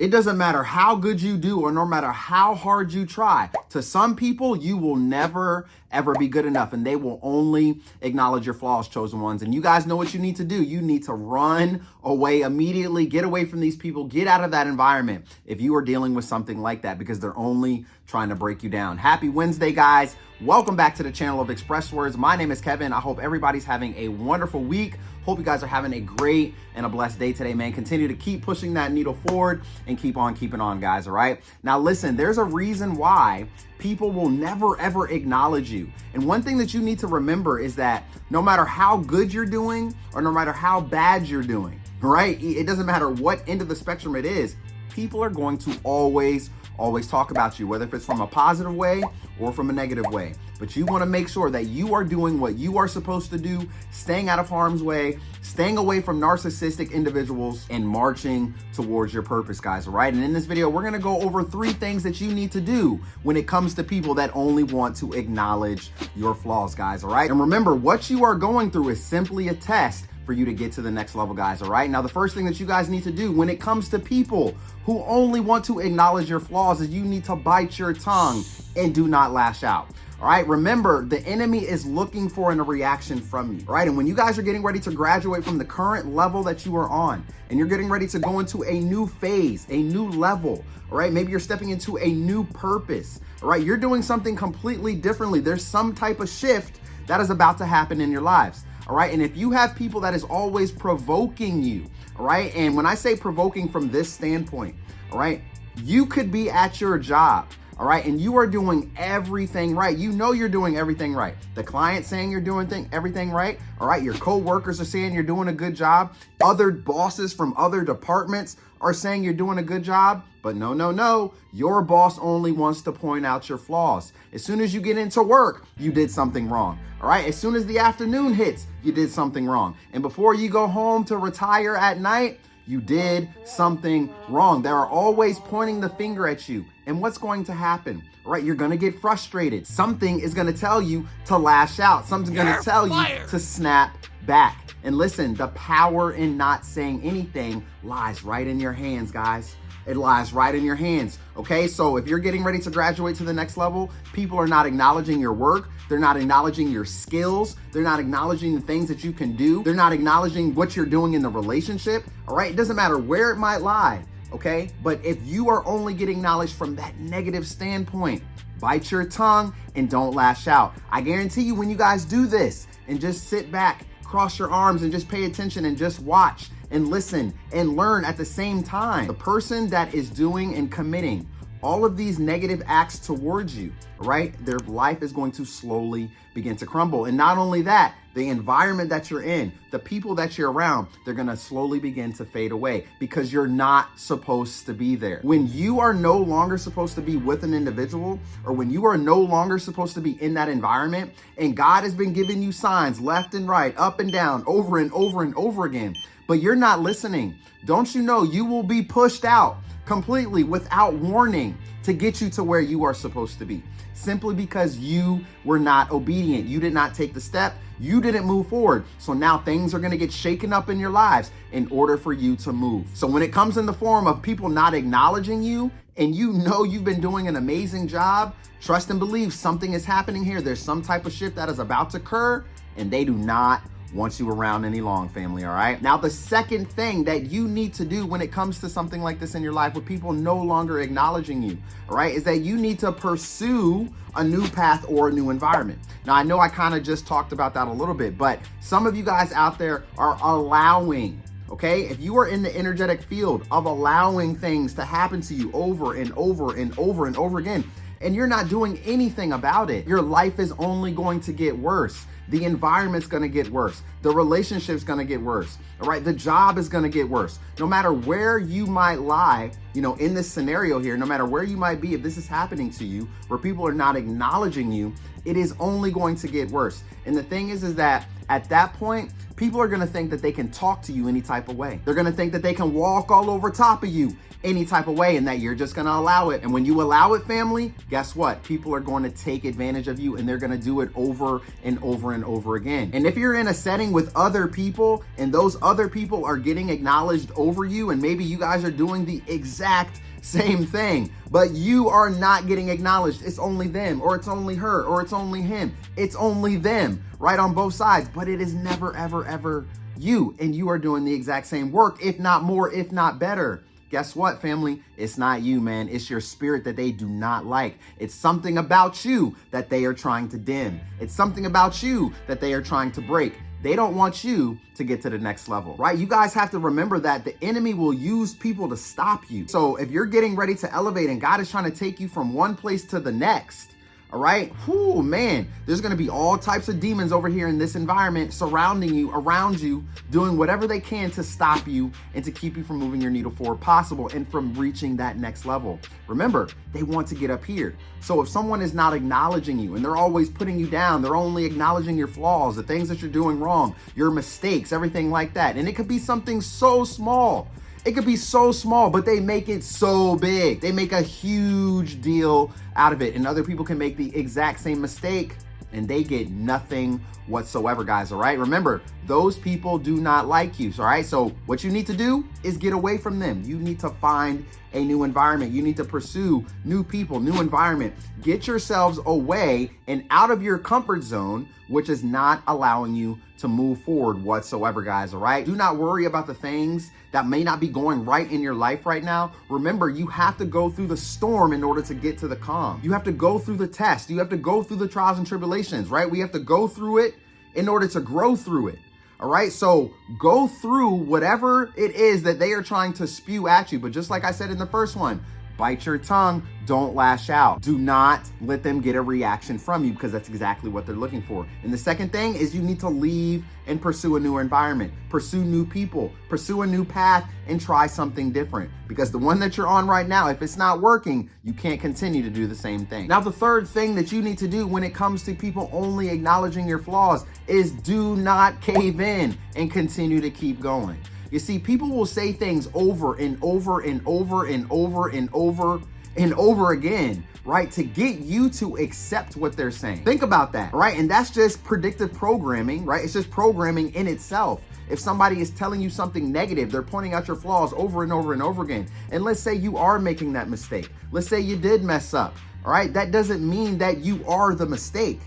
It doesn't matter how good you do or no matter how hard you try. To some people, you will never, ever be good enough, and they will only acknowledge your flaws, chosen ones. And you guys know what you need to do. You need to run away immediately, get away from these people, get out of that environment if you are dealing with something like that, because they're only trying to break you down. Happy Wednesday, guys. Welcome back to the channel of ExpressedWordz. My name is Kevin. I hope everybody's having a wonderful week. Hope you guys are having a great and a blessed day today, man. Continue to keep pushing that needle forward and keep on keeping on, guys, all right? Now, listen, there's a reason why people will never, ever acknowledge you. And one thing that you need to remember is that no matter how good you're doing or no matter how bad you're doing, right? It doesn't matter what end of the spectrum it is, people are going to always talk about you, whether if it's from a positive way or from a negative way. But you want to make sure that you are doing what you are supposed to do, staying out of harm's way, staying away from narcissistic individuals, and marching towards your purpose, guys, all right? And in this video, we're going to go over 3 things that you need to do when it comes to people that only want to acknowledge your flaws, guys, all right? And remember, what you are going through is simply a test for you to get to the next level, guys, all right? Now, the first thing that you guys need to do when it comes to people who only want to acknowledge your flaws is you need to bite your tongue and do not lash out. All right, remember, the enemy is looking for a reaction from you, all right? And when you guys are getting ready to graduate from the current level that you are on, and you're getting ready to go into a new phase, a new level, all right? Maybe you're stepping into a new purpose, all right? You're doing something completely differently. There's some type of shift that is about to happen in your lives, all right? And if you have people that is always provoking you, all right? And when I say provoking from this standpoint, all right, you could be at your job, all right, and you are doing everything right. You know you're doing everything right. The client's saying you're doing everything right, all right? Your co-workers are saying you're doing a good job. Other bosses from other departments are saying you're doing a good job. But no, your boss only wants to point out your flaws. As soon as you get into work, you did something wrong, all right? As soon as the afternoon hits, you did something wrong. And before you go home to retire at night, you did something wrong. They are always pointing the finger at you. And what's going to happen? Right? You're going to get frustrated. Something is going to tell you to lash out. Something's going to tell you to snap back. And listen, the power in not saying anything lies right in your hands, guys. It lies right in your hands, okay? So if you're getting ready to graduate to the next level, people are not acknowledging your work. They're not acknowledging your skills. They're not acknowledging the things that you can do. They're not acknowledging what you're doing in the relationship, all right? It doesn't matter where it might lie, okay? But if you are only getting knowledge from that negative standpoint, bite your tongue and don't lash out. I guarantee you when you guys do this and just sit back, cross your arms and just pay attention and just watch and listen and learn at the same time, the person that is doing and committing all of these negative acts towards you, right? Their life is going to slowly begin to crumble. And not only that, the environment that you're in, the people that you're around, they're going to slowly begin to fade away because you're not supposed to be there. When you are no longer supposed to be with an individual, or when you are no longer supposed to be in that environment, and God has been giving you signs left and right, up and down, over and over and over again, but you're not listening, don't you know you will be pushed out completely without warning to get you to where you are supposed to be, simply because you were not obedient. You did not take the step. You didn't move forward. So now things are going to get shaken up in your lives in order for you to move. So when it comes in the form of people not acknowledging you, and you know you've been doing an amazing job, trust and believe something is happening here. There's some type of shift that is about to occur, and they do not want you around any long, family, all right? Now, the second thing that you need to do when it comes to something like this in your life with people no longer acknowledging you, all right, is that you need to pursue a new path or a new environment. Now, I know I kind of just talked about that a little bit, but some of you guys out there are allowing, okay? If you are in the energetic field of allowing things to happen to you over and over and over and over again, and you're not doing anything about it, your life is only going to get worse. The environment's gonna get worse. The relationship's gonna get worse, all right? The job is gonna get worse. No matter where you might lie, you know, in this scenario here, no matter where you might be, if this is happening to you, where people are not acknowledging you, it is only going to get worse. And the thing is that At that point, people are gonna think that they can talk to you any type of way. They're gonna think that they can walk all over top of you any type of way and that you're just gonna allow it. And when you allow it, family, guess what? People are going to take advantage of you and they're gonna do it over and over and over again. And if you're in a setting with other people and those other people are getting acknowledged over you, and maybe you guys are doing the exact same thing, but you are not getting acknowledged. It's only them, or it's only her, or it's only him. It's only them, right, on both sides, but it is never, ever, ever you. And you are doing the exact same work, if not more, if not better. Guess what, family? It's not you, man. It's your spirit that they do not like. It's something about you that they are trying to dim. It's something about you that they are trying to break. They don't want you to get to the next level, right? You guys have to remember that the enemy will use people to stop you. So if you're getting ready to elevate and God is trying to take you from one place to the next, all right, whoo, man, there's gonna be all types of demons over here in this environment surrounding you, around you, doing whatever they can to stop you and to keep you from moving your needle forward possible and from reaching that next level. Remember, they want to get up here. So if someone is not acknowledging you and they're always putting you down, they're only acknowledging your flaws, the things that you're doing wrong, your mistakes, everything like that. And it could be something so small. It could be so small, but they make it so big. They make a huge deal out of it. And other people can make the exact same mistake and they get nothing whatsoever, guys, all right? Remember, those people do not like you, all right? So what you need to do is get away from them. You need to find a new environment. You need to pursue new people, new environment. Get yourselves away and out of your comfort zone, which is not allowing you to move forward whatsoever, guys, all right? Do not worry about the things that may not be going right in your life right now. Remember, you have to go through the storm in order to get to the calm. You have to go through the test. You have to go through the trials and tribulations, right? We have to go through it in order to grow through it. All right, so go through whatever it is that they are trying to spew at you. But just like I said in the first one, bite your tongue, don't lash out. Do not let them get a reaction from you because that's exactly what they're looking for. And the second thing is you need to leave and pursue a new environment, pursue new people, pursue a new path and try something different. Because the one that you're on right now, if it's not working, you can't continue to do the same thing. Now, the third thing that you need to do when it comes to people only acknowledging your flaws is do not cave in and continue to keep going. You see, people will say things over and over and over and over and over and over again, right? To get you to accept what they're saying. Think about that, right? And that's just predictive programming, right? It's just programming in itself. If somebody is telling you something negative, they're pointing out your flaws over and over and over again. And let's say you are making that mistake. Let's say you did mess up, all right? That doesn't mean that you are the mistake.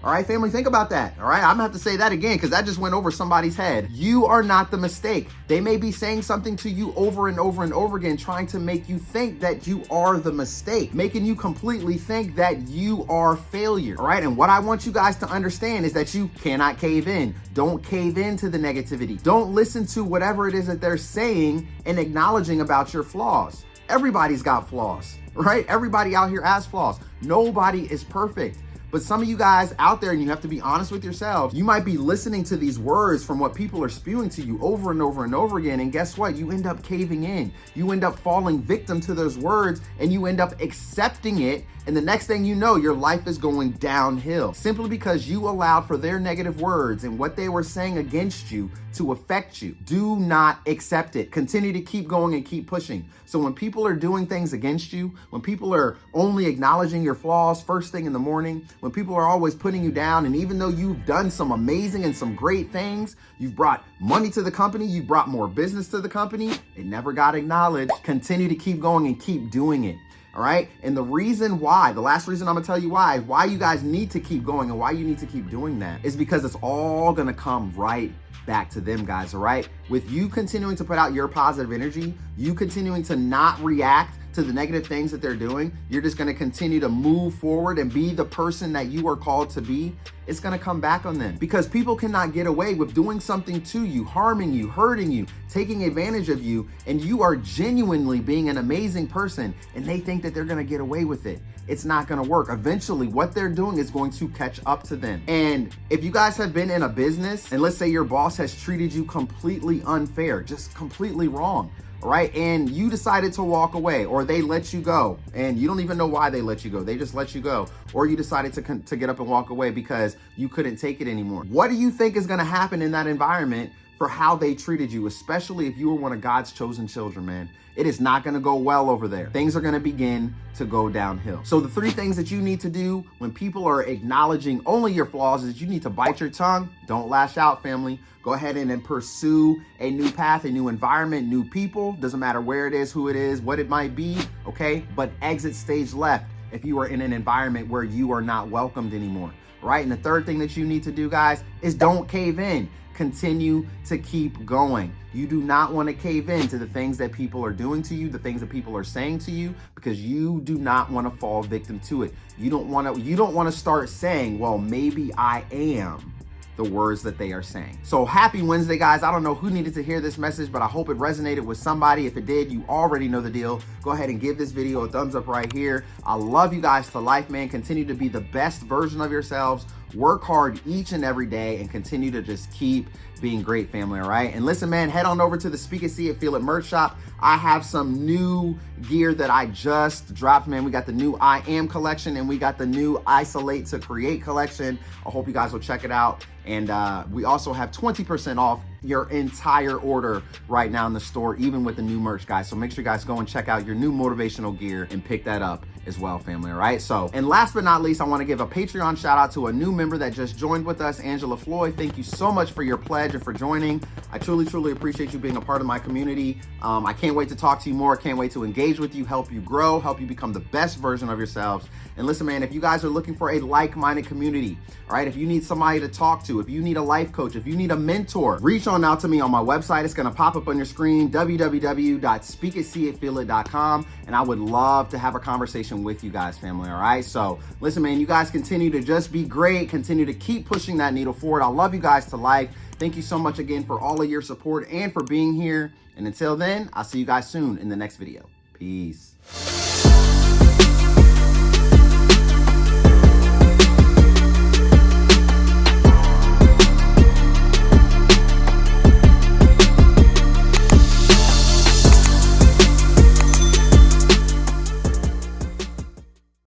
All right, family, think about that. All right, I'm gonna have to say that again because that just went over somebody's head. You are not the mistake. They may be saying something to you over and over and over again, trying to make you think that you are the mistake, making you completely think that you are failure. All right, and what I want you guys to understand is that you cannot cave in. Don't cave into the negativity. Don't listen to whatever it is that they're saying and acknowledging about your flaws. Everybody's got flaws, right? Everybody out here has flaws. Nobody is perfect. But some of you guys out there, and you have to be honest with yourselves, you might be listening to these words from what people are spewing to you over and over and over again. And guess what? You end up caving in. You end up falling victim to those words and you end up accepting it. And the next thing you know, your life is going downhill simply because you allowed for their negative words and what they were saying against you to affect you. Do not accept it. Continue to keep going and keep pushing. So when people are doing things against you, when people are only acknowledging your flaws first thing in the morning, when people are always putting you down, and even though you've done some amazing and some great things, you've brought money to the company, you've brought more business to the company, it never got acknowledged. Continue to keep going and keep doing it. All right. And the reason why, the last reason I'm gonna tell you why you guys need to keep going and why you need to keep doing that is because it's all gonna come right back to them, guys. All right. With you continuing to put out your positive energy, you continuing to not react to the negative things that they're doing, you're just going to continue to move forward and be the person that you are called to be. It's going to come back on them because people cannot get away with doing something to you, harming you, hurting you, taking advantage of you, and you are genuinely being an amazing person and they think that they're going to get away with it. It's not going to work. Eventually, what they're doing is going to catch up to them. And if you guys have been in a business and let's say your boss has treated you completely unfair, just completely wrong, all right, and you decided to walk away, or they let you go, and you don't even know why they let you go. They just let you go, or you decided to get up and walk away because you couldn't take it anymore. What do you think is going to happen in that environment for how they treated you, especially if you were one of God's chosen children, man? It is not going to go well over there. Things are going to begin to go downhill. So the 3 things that you need to do when people are acknowledging only your flaws is you need to bite your tongue. Don't lash out, family. Go ahead and pursue a new path, a new environment, new people. Doesn't matter where it is, who it is, what it might be, okay? But exit stage left if you are in an environment where you are not welcomed anymore, right? And the 3rd thing that you need to do, guys, is don't cave in. Continue to keep going. You do not want to cave in to the things that people are doing to you, the things that people are saying to you, because you do not want to fall victim to it. You don't want to start saying, well, maybe I am the words that they are saying. So happy Wednesday, guys. I don't know who needed to hear this message, but I hope it resonated with somebody. If it did, you already know the deal. Go ahead and give this video a thumbs up right here. I love you guys to life, man. Continue to be the best version of yourselves. Work hard each and every day and continue to just keep being great, family, all right? And listen, man, head on over to the Speak It, See It, Feel It merch shop. I have some new gear that I just dropped, man. We got the new I Am collection and we got the new Isolate to Create collection. I hope you guys will check it out. And we also have 20% off your entire order right now in the store, even with the new merch, guys. So make sure you guys go and check out your new motivational gear and pick that up as well, family, all right? So, and last but not least, I want to give a Patreon shout out to a new member that just joined with us, Angela Floyd. Thank you so much for your pledge and for joining. I truly, truly appreciate you being a part of my community. I can't wait to talk to you more. Can't wait to engage with you, help you grow, help you become the best version of yourselves. And listen, man, if you guys are looking for a like-minded community, all right, if you need somebody to talk to, if you need a life coach, if you need a mentor, reach on out to me on my website. It's going to pop up on your screen, www.speakitseeitfeelit.com. And I would love to have a conversation with you guys, family, all right? So listen, man, you guys continue to just be great. Continue to keep pushing that needle forward. I love you guys to life. Thank you so much again for all of your support and for being here. And until then, I'll see you guys soon in the next video. Peace.